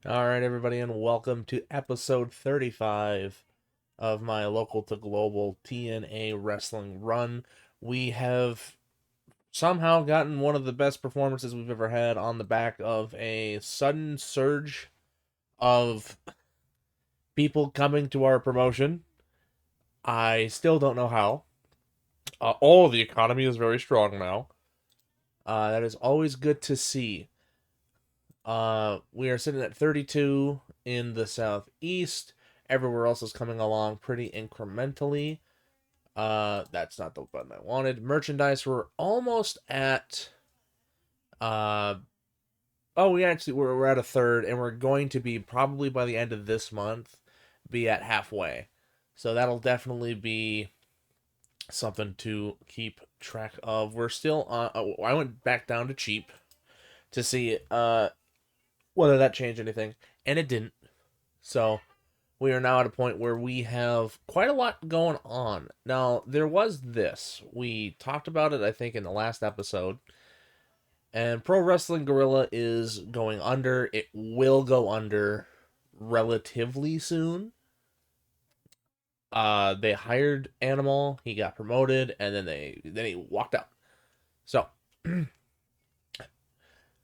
All right, everybody, and welcome to episode 35 of my local to global TNA wrestling run. We have somehow gotten one of the best performances we've ever had on the back of a sudden surge of people coming to our promotion. I still don't know how. All of the economy is very strong now. That is always good to see. We are sitting at 32 in the southeast. Everywhere else is coming along pretty incrementally. That's not the button I wanted. Merchandise, we're almost at. Uh, oh, we're at a third, and we're going to be probably by the end of this month be at halfway. So that'll definitely be something to keep track of. We're still on. I went back down to cheap to see whether that changed anything, and it didn't. So we are now at a point where we have quite a lot going on. Now, there was this. We talked about it, I think, in the last episode. And Pro Wrestling Gorilla is going under. It will go under relatively soon. They hired Animal, he got promoted, and then he walked out. So,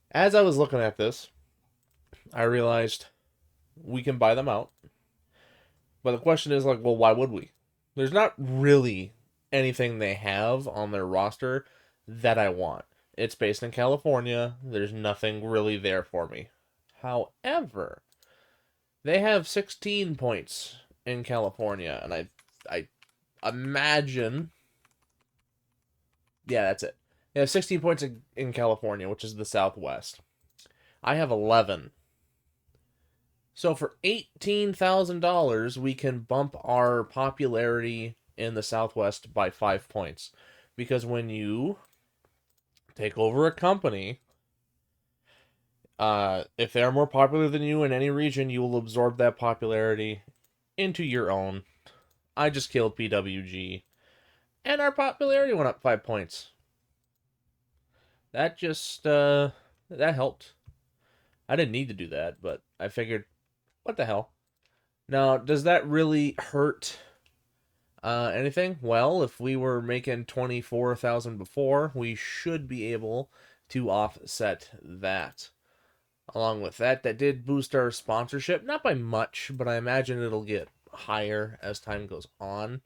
as I was looking at this, I realized we can buy them out. But the question is like, well, why would we? There's not really anything they have on their roster that I want. It's based in California. There's nothing really there for me. However, they have 16 points in California, and I imagine, yeah, that's it. They have 16 points in California, which is the Southwest. I have 11. So for $18,000, we can bump our popularity in the Southwest by 5 points. Because when you take over a company, if they are more popular than you in any region, you will absorb that popularity into your own. I just killed PWG, and our popularity went up 5 points. That just that helped. I didn't need to do that, but I figured, what the hell? Now, does that really hurt anything? Well, if we were making 24,000 before, we should be able to offset that. Along with that, that did boost our sponsorship, not by much, but I imagine it'll get higher as time goes on.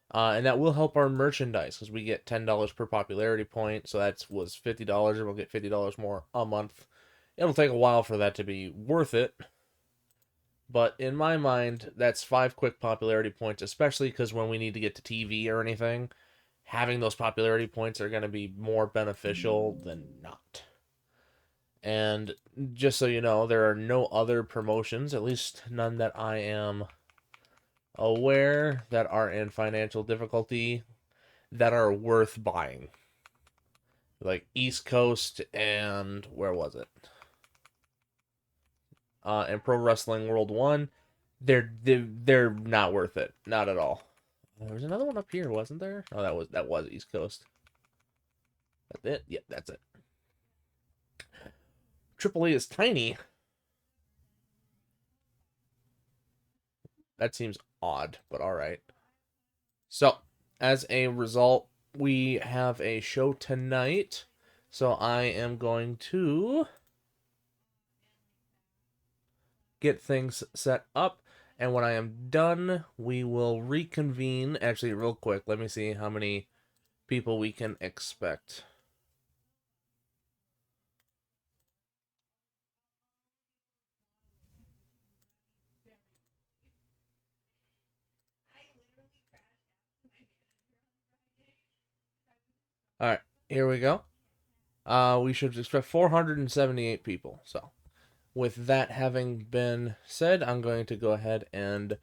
And that will help our merchandise because we get $10 per popularity point, so that was $50, and we'll get $50 more a month. It'll take a while for that to be worth it, but in my mind, that's 5 quick popularity points, especially because when we need to get to TV or anything, having those popularity points are going to be more beneficial than not. And just so you know, there are no other promotions, at least none that I am aware, that are in financial difficulty that are worth buying. Like East Coast and where was it? And Pro Wrestling World 1, they're not worth it, not at all. There was another one up here, wasn't there? Oh, that was East Coast. That's it. Yeah, that's it. AAA is tiny. That seems odd, but all right. So, as a result, we have a show tonight. So I am going to get things set up. And when I am done, we will reconvene. Actually, real quick, let me see how many people we can expect. All right, here we go. We should expect 478 people. So, with that having been said, I'm going to go ahead and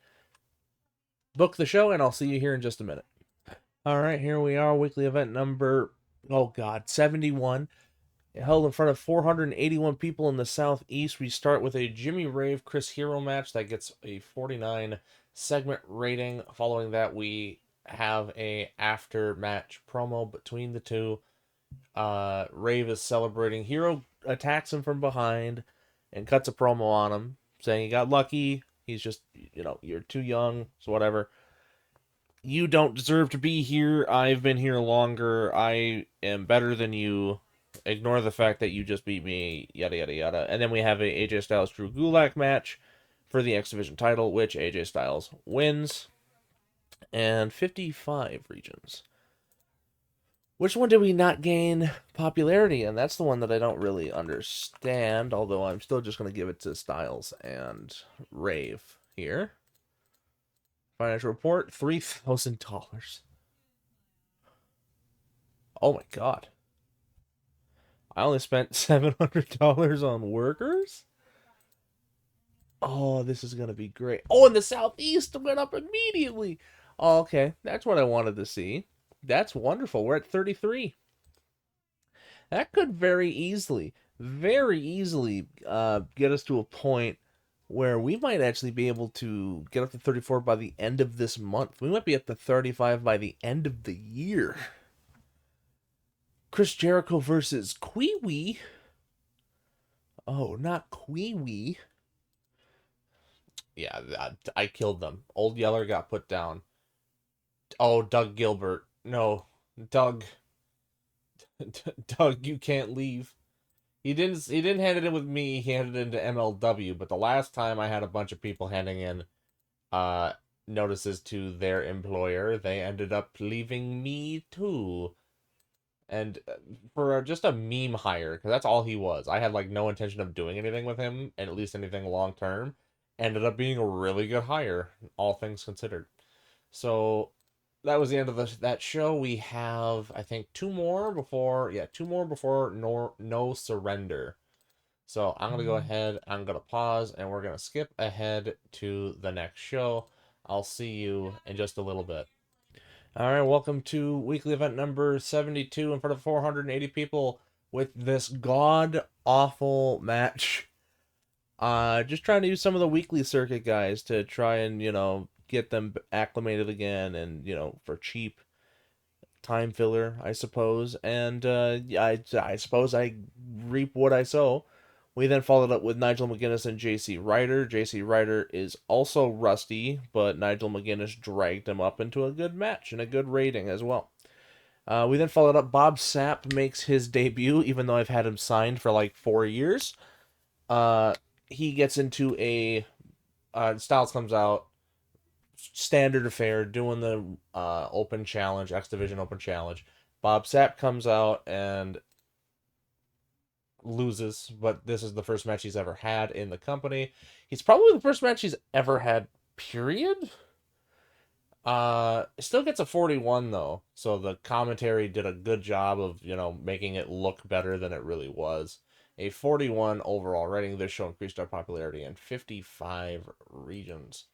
book the show, and I'll see you here in just a minute. All right, here we are, weekly event number, oh God, 71. Held in front of 481 people in the Southeast. We start with a Jimmy Rave Chris Hero match that gets a 49 segment rating. Following that, we have a after match promo between the two. Rave is celebrating. Hero attacks him from behind and cuts a promo on him. saying he got lucky. He's just, you're too young, so whatever. You don't deserve to be here. I've been here longer. I am better than you. Ignore the fact that you just beat me, yada, yada, yada. And then we have a AJ Styles Drew Gulak match for the X Division title, which AJ Styles wins. And 55 regions. Which one did we not gain popularity in? That's the one that I don't really understand, although I'm still just going to give it to Styles and Rave here. Financial report, $3,000. Oh my god. I only spent $700 on workers? Oh, this is going to be great. Oh, and the Southeast went up immediately. Oh, okay, that's what I wanted to see. That's wonderful. We're at 33. That could very easily get us to a point where we might actually be able to get up to 34 by the end of this month. We might be up to 35 by the end of the year. Chris Jericho versus Kwee. Oh, not Kwee. Yeah, I killed them. Old Yeller got put down. Oh, Doug Gilbert. No, Doug. Doug, you can't leave. He didn't hand it in with me. He handed it into MLW. But the last time I had a bunch of people handing in uh notices to their employer, they ended up leaving me too. And for just a meme hire, because that's all he was. I had like no intention of doing anything with him, and at least anything long term. Ended up being a really good hire, all things considered. So that was the end of that show. We have, I think, two more before no surrender. So I'm gonna go ahead. I'm gonna pause, and we're gonna skip ahead to the next show. I'll see you in just a little bit. All right, welcome to weekly event number 72 in front of 480 people with this god awful match. Just trying to use some of the weekly circuit guys to try and, get them acclimated again and, for cheap time filler, I suppose. And I suppose I reap what I sow. We then followed up with Nigel McGuinness and JC Ryder. JC Ryder is also rusty, but Nigel McGuinness dragged him up into a good match and a good rating as well. We then followed up. Bob Sapp makes his debut, even though I've had him signed for like 4 years. He gets into a Styles comes out, standard affair, doing the open challenge, X Division open challenge. Bob Sapp comes out and loses, but this is the first match he's ever had in the company. He's probably the first match he's ever had, period. Still gets a 41 though, so the commentary did a good job of, making it look better than it really was. A 41 overall rating. This show increased our popularity in 55 regions.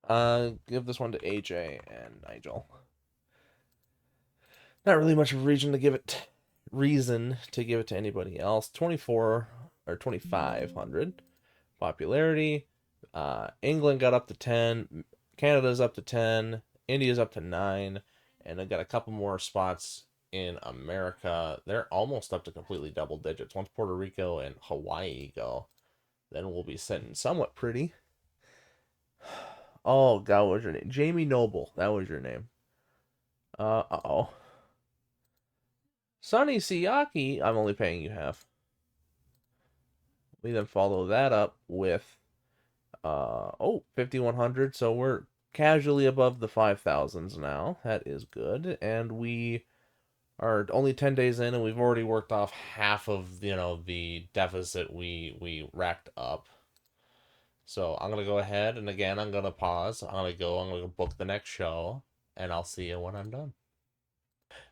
Give this one to AJ and Nigel. Not really much of a reason to give it to anybody else. 24 or 2500 popularity. England got up to 10, Canada's up to 10, India's up to 9, and I got a couple more spots in America. They're almost up to completely double digits. Once Puerto Rico and Hawaii go, then we'll be sitting somewhat pretty. Oh God, what was your name? Jamie Noble. That was your name. Uh-oh. Sonny Siaki, I'm only paying you half. We then follow that up with 5100, so we're casually above the 5000s now. That is good. And we are only 10 days in, and we've already worked off half of, the deficit we racked up. So I'm gonna go ahead, and again I'm gonna pause. I'm gonna book the next show, and I'll see you when I'm done.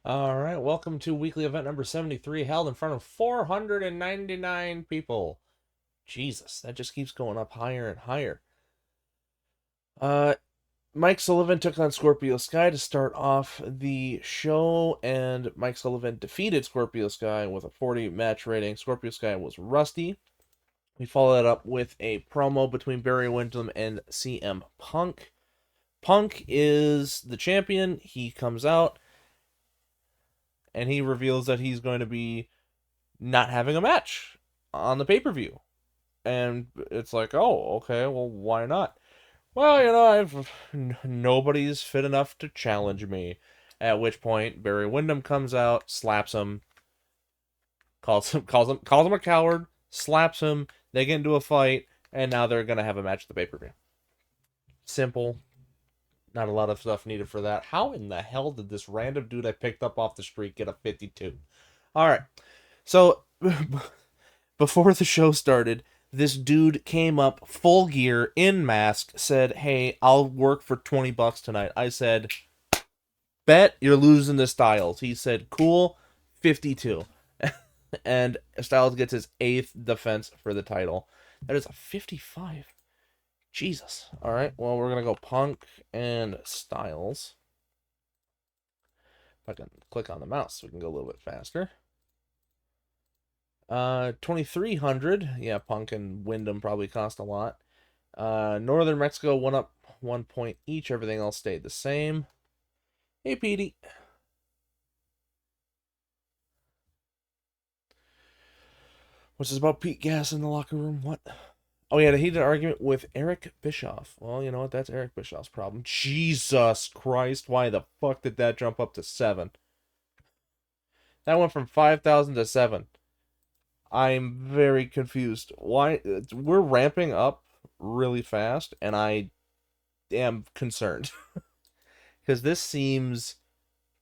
All right, welcome to weekly event number 73, held in front of 499 people. Jesus, that just keeps going up higher and higher. Mike Sullivan took on Scorpio Sky to start off the show, and Mike Sullivan defeated Scorpio Sky with a 40 match rating. Scorpio Sky was rusty. We follow that up with a promo between Barry Windham and CM Punk. Punk is the champion. He comes out and he reveals that he's going to be not having a match on the pay-per-view. And it's like, oh, okay, well, why not? Well, I've nobody's fit enough to challenge me. At which point, Barry Windham comes out, slaps him, calls him a coward, slaps him. They get into a fight, and now they're gonna have a match at the pay per view. Simple. Not a lot of stuff needed for that. How in the hell did this random dude I picked up off the street get a 52? All right. So before the show started, this dude came up full gear in mask, said, "Hey, I'll work for $20 tonight." I said, "Bet you're losing to Styles." He said, "Cool, 52." And Styles gets his 8th defense for the title. That is a 55. Jesus. All right. Well, we're going to go Punk and Styles. If I can click on the mouse so we can go a little bit faster. 2,300. Yeah, Punk and Wyndham probably cost a lot. Northern Mexico went up 1 point each. Everything else stayed the same. Hey, Petey. What's this about Pete Gas in the locker room? What? Oh, he had a heated argument with Eric Bischoff. Well, you know what? That's Eric Bischoff's problem. Jesus Christ. Why the fuck did that jump up to 7? That went from 5,000 to 7. I'm very confused. Why? We're ramping up really fast, and I am concerned. Because this seems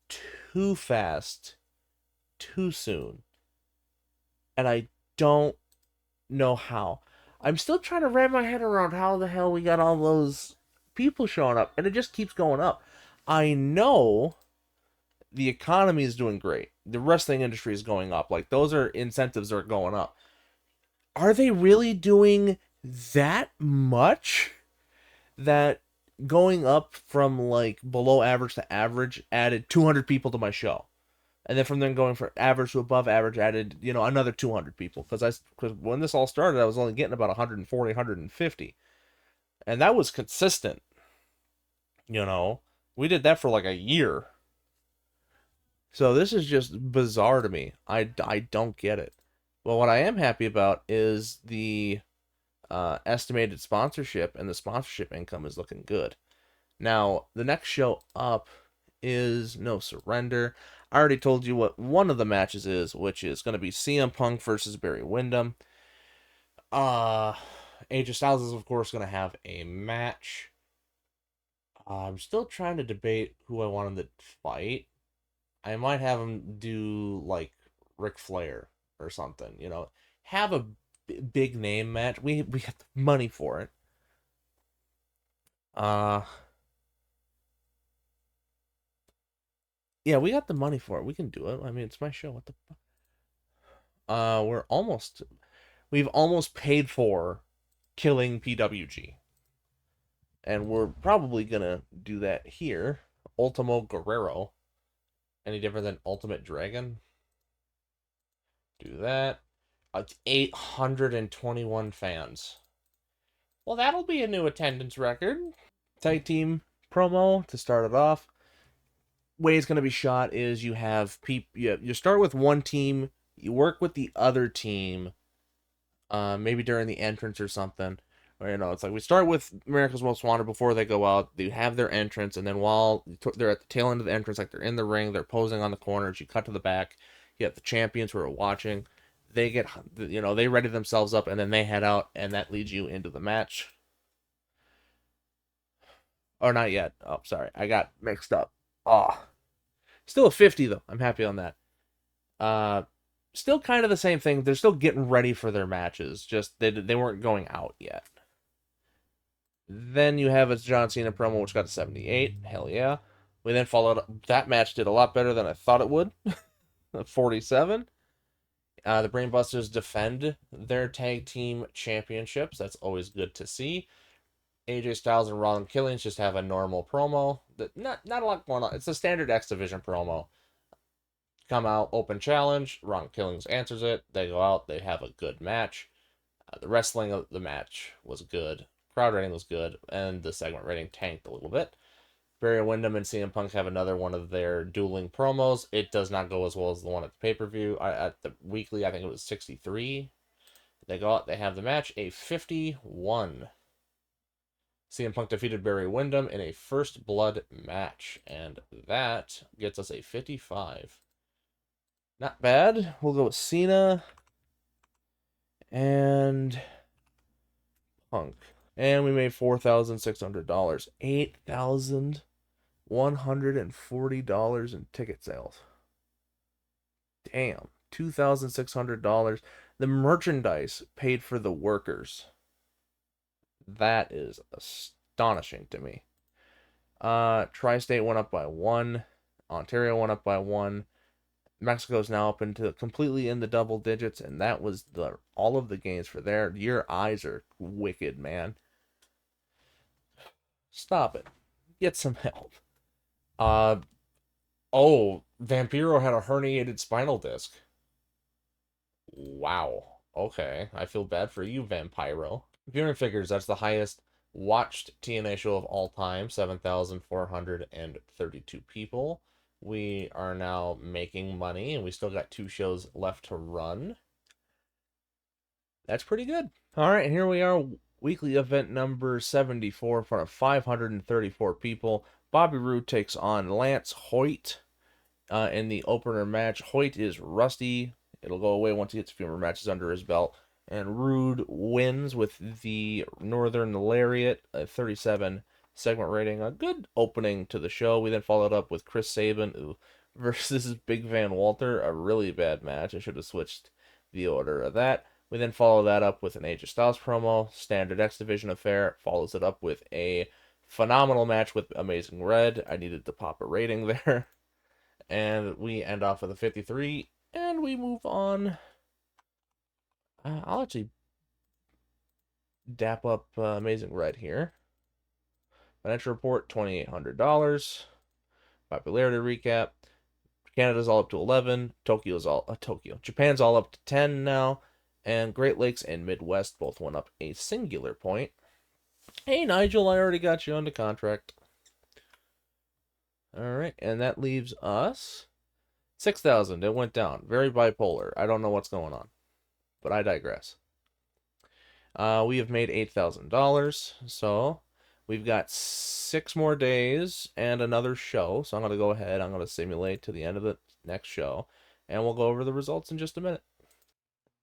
too fast, too soon. And I don't know how. I'm still trying to wrap my head around how the hell we got all those people showing up, and it just keeps going up. I know the economy is doing great. The wrestling industry is going up. Like, those are incentives are going up. Are they really doing that much? That going up from like below average to average added 200 people to my show. And then from then going from average to above average added, another 200 people. Because when this all started, I was only getting about 140, 150. And that was consistent. We did that for like a year. So this is just bizarre to me. I don't get it. Well, what I am happy about is the estimated sponsorship, and the sponsorship income is looking good. Now, the next show up is No Surrender. I already told you what one of the matches is, which is going to be CM Punk versus Barry Windham. Uh, AJ Styles is, of course, going to have a match. I'm still trying to debate who I want him to fight. I might have him do, like, Ric Flair or something, Have a big name match. We have money for it. Uh, yeah, we got the money for it. We can do it. I mean, it's my show. What the fuck? We've almost paid for killing PWG. And we're probably gonna do that here. Ultimo Guerrero. Any different than Ultimate Dragon? Do that. It's 821 fans. Well, that'll be a new attendance record. Tag team promo to start it off. Way it's going to be shot is you have people. You start with one team, you work with the other team, maybe during the entrance or something. Or, it's like we start with America's Most Wanted before they go out. They have their entrance, and then while they're at the tail end of the entrance, like they're in the ring, they're posing on the corners. You cut to the back. You have the champions who are watching. They get, they ready themselves up, and then they head out, and that leads you into the match. Or not yet. Oh, sorry, I got mixed up. Oh, still a 50 though. I'm happy on that. Uh, Still kind of the same thing. They're still getting ready for their matches. Just they weren't going out yet. Then you have a John Cena promo, which got a 78. Hell yeah. We then followed up. That match did a lot better than I thought it would. 47. The Brainbusters defend their tag team championships. That's always good to see. AJ Styles and Ron Killings just have a normal promo. Not a lot going on. It's a standard X Division promo. Come out, open challenge. Ron Killings answers it. They go out. They have a good match. The wrestling of the match was good. Crowd rating was good, and the segment rating tanked a little bit. Barry Windham and CM Punk have another one of their dueling promos. It does not go as well as the one at the pay-per-view. At the weekly, I think it was 63. They go out, they have the match, a 51. CM Punk defeated Barry Windham in a first blood match, and that gets us a 55. Not bad. We'll go with Cena and Punk. And we made $4,600. $8,140 in ticket sales. Damn. $2,600. The merchandise paid for the workers. That is astonishing to me. Tri-State went up by 1. Ontario went up by 1. Mexico's now up into completely in the double digits, and that was the all of the gains for there. Your eyes are wicked, man. Stop it. Get some help. Uh oh, Vampiro had a herniated spinal disc. Wow. Okay, I feel bad for you, Vampiro. Viewing figures, that's the highest watched TNA show of all time, 7,432 people. We are now making money, and we still got 2 shows left to run. That's pretty good. All right, here we are, weekly event number 74 in front of 534 people. Bobby Roode takes on Lance Hoyt in the opener match. Hoyt is rusty. It'll go away once he gets a few more matches under his belt. And Roode wins with the Northern Lariat, a 37 segment rating. A good opening to the show. We then followed up with Chris Sabin versus Big Van Walter, a really bad match. I should have switched the order of that. We then follow that up with an AJ Styles promo, standard X Division affair. Follows it up with a phenomenal match with Amazing Red. I needed to pop a rating there. And we end off with a 53, and we move on. I'll actually dap up Amazing Red here. Financial report, $2,800. Popularity recap. Canada's all up to 11. Japan's all up to 10 now. And Great Lakes and Midwest both went up a singular point. Hey, Nigel, I already got you under contract. All right, and that leaves us 6,000. It went down. Very bipolar. I don't know what's going on, but I digress. We have made $8,000, so we've got 6 more days and another show. So I'm going to go ahead. I'm going to simulate to the end of the next show, and we'll go over the results in just a minute.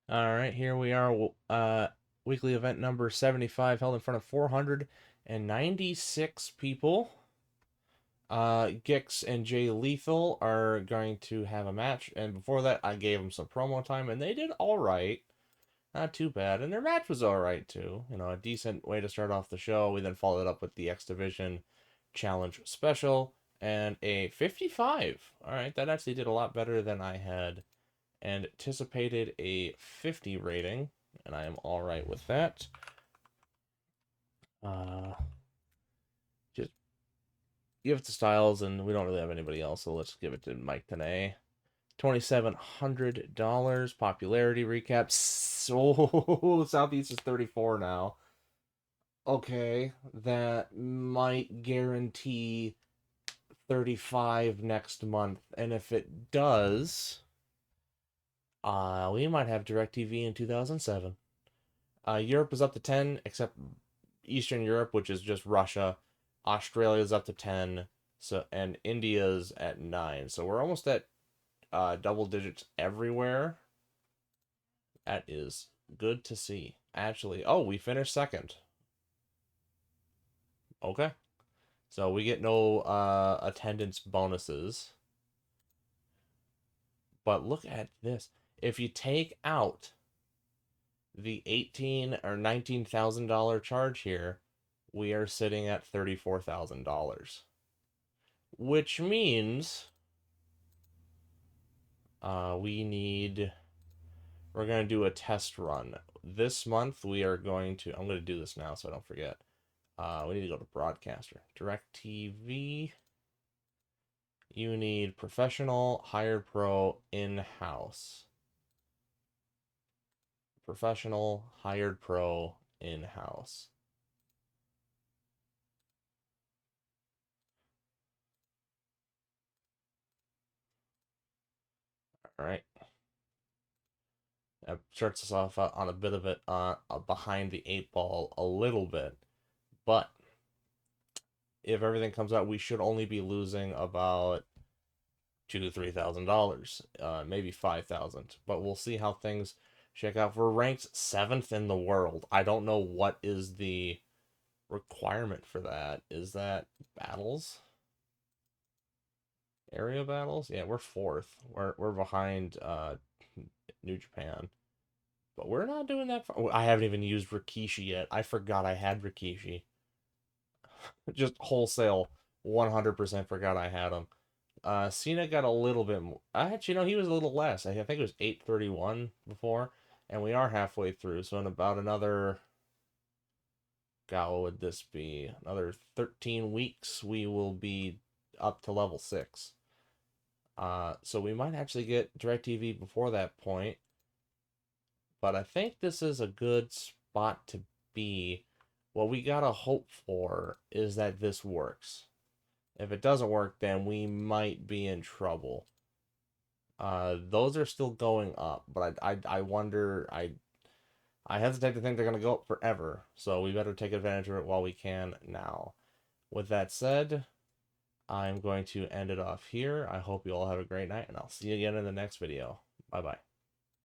All right, here we are. Weekly event number 75, held in front of 496 people. Gix and Jay Lethal are going to have a match, and before that, I gave them some promo time, and they did all right. Not too bad, and their match was all right too. You know, a decent way to start off the show. We then followed up with the X Division Challenge Special and a 55. All right, that actually did a lot better than I had anticipated. A 50 rating, and I am all right with that. Just give it to Styles, and we don't really have anybody else, so let's give it to Mike Tenay. $2,700. Popularity recap. So Southeast is 34 now. Okay, that might guarantee 35 next month, and if it does, we might have DirecTV in 2007. Europe is up to 10, except Eastern Europe, which is just Russia. Australia's up to 10, so and India's at 9. So we're almost at double digits everywhere. That is good to see. Actually, oh, we finished second. Okay. So we get no attendance bonuses. But look at this. If you take out the $18,000 or $19,000 charge here, we are sitting at $34,000. Which means we're going to do a test run. This month we are going to, I'm going to do this now so I don't forget. We need to go to broadcaster. DirecTV. You need professional, hired pro, in-house. Professional, hired pro, in-house. All right. That starts us off on a bit of it behind the eight ball a little bit. But if everything comes out, we should only be losing about $2,000 to $3,000, maybe 5,000. But we'll see how things check out. We're ranked seventh in the world. I don't know what is the requirement for that. Is that battles? Area battles? Yeah, we're fourth. We're behind New Japan. But we're not doing that far. I haven't even used Rikishi yet. I forgot I had Rikishi. Just wholesale 100% forgot I had him. Cena got a little bit more. Actually, no, he was a little less. I think it was 831 before, and we are halfway through. So in about another, God, what would this be? Another 13 weeks, we will be up to level 6. So we might actually get DirecTV before that point, but I think this is a good spot to be. What we gotta hope for is that this works. If it doesn't work, then we might be in trouble. Those are still going up, but I wonder. I hesitate to think they're gonna go up forever. So we better take advantage of it while we can now. With that said, I'm going to end it off here. I hope you all have a great night, and I'll see you again in the next video. Bye bye.